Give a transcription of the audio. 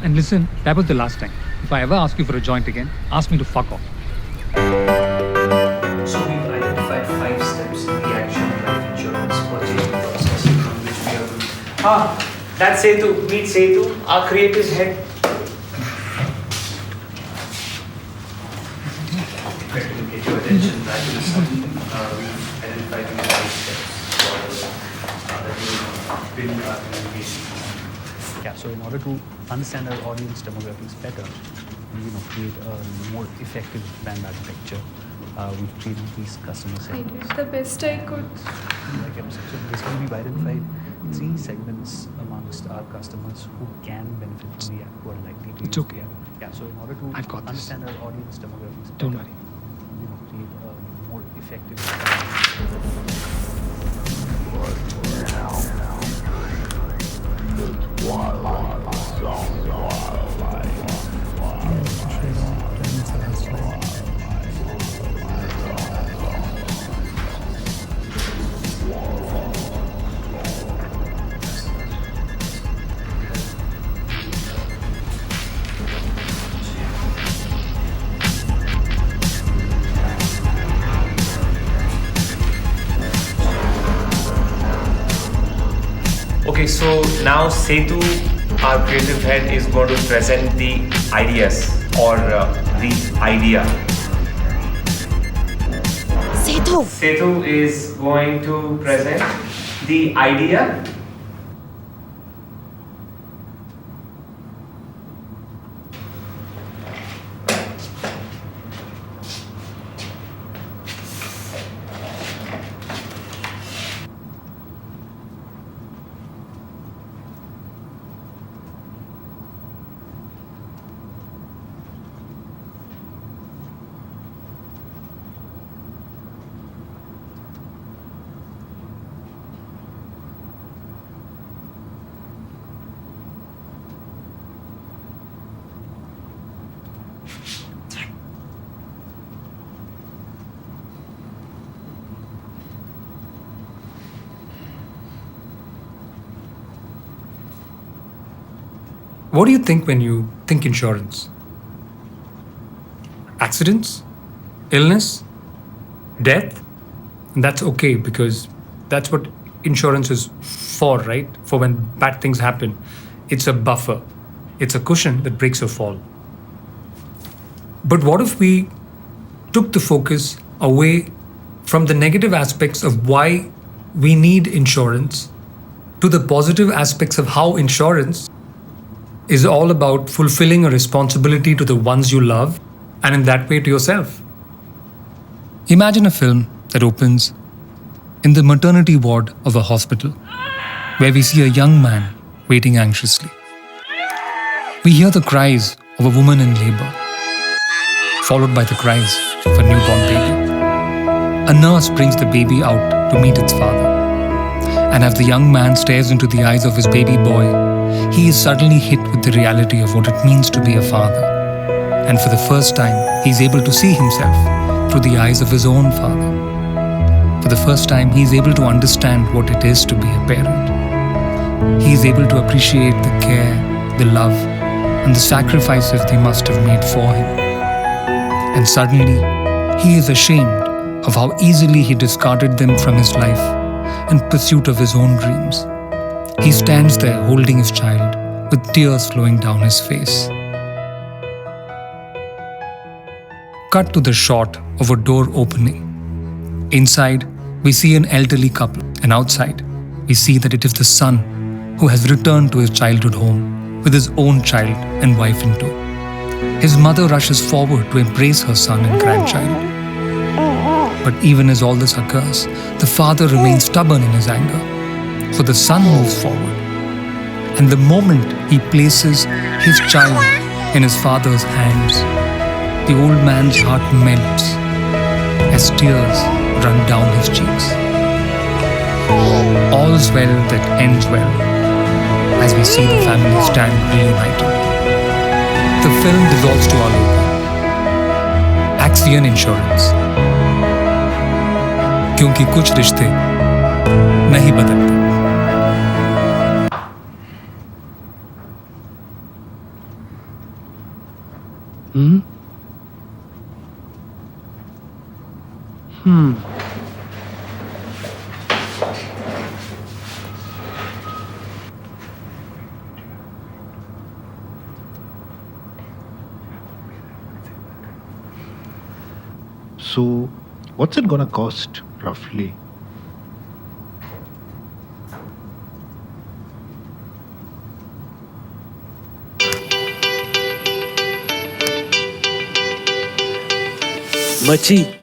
And listen, that was the last time. If I ever ask you for a joint again, ask me to fuck off. So we've identified 5 steps in the action life insurance purchasing process from which we are going. That's Setu. Meet Setu, our creative head. Better to get your attention back to the study. We've identified these 5 steps that will build our communication. Yeah, so in order to understand our audience demographics better, create a more effective brand architecture, we've created these customer I segments. did the best I could. Like I said, so basically we've identified 3 segments amongst our customers who can benefit from the app, who are likely to It's use okay. the app. Yeah, so in order to I've got this. understand our audience demographics Don't better, worry. create a more effective Okay, so now Setu, our creative head, is going to present the ideas or the idea. Setu is going to present the idea. What do you think when you think insurance? Accidents? Illness? Death? And that's okay because that's what insurance is for, right? For when bad things happen. It's a buffer, it's a cushion that breaks your fall. But what if we took the focus away from the negative aspects of why we need insurance to the positive aspects of how insurance is all about fulfilling a responsibility to the ones you love and in that way to yourself? Imagine a film that opens in the maternity ward of a hospital where we see a young man waiting anxiously. We hear the cries of a woman in labor, followed by the cries of a newborn baby. A nurse brings the baby out to meet its father. And as the young man stares into the eyes of his baby boy, he is suddenly hit with the reality of what it means to be a father. And for the first time, he is able to see himself through the eyes of his own father. For the first time, he is able to understand what it is to be a parent. He is able to appreciate the care, the love, and the sacrifices they must have made for him. And suddenly, he is ashamed of how easily he discarded them from his life in pursuit of his own dreams. He stands there holding his child with tears flowing down his face. Cut to the shot of a door opening. Inside, we see an elderly couple, and outside, we see that it is the son who has returned to his childhood home with his own child and wife in tow. His mother rushes forward to embrace her son and grandchild. But even as all this occurs, the father remains stubborn in his anger. So the son moves forward. And the moment he places his child in his father's hands, the old man's heart melts as tears run down his cheeks. All's well that ends well as we see the family stand reunited. The film dissolves to our logo. Axion Insurance. क्योंकि कुछ रिश्ते नहीं बदलते. Hmm? So, what's it gonna cost roughly? मची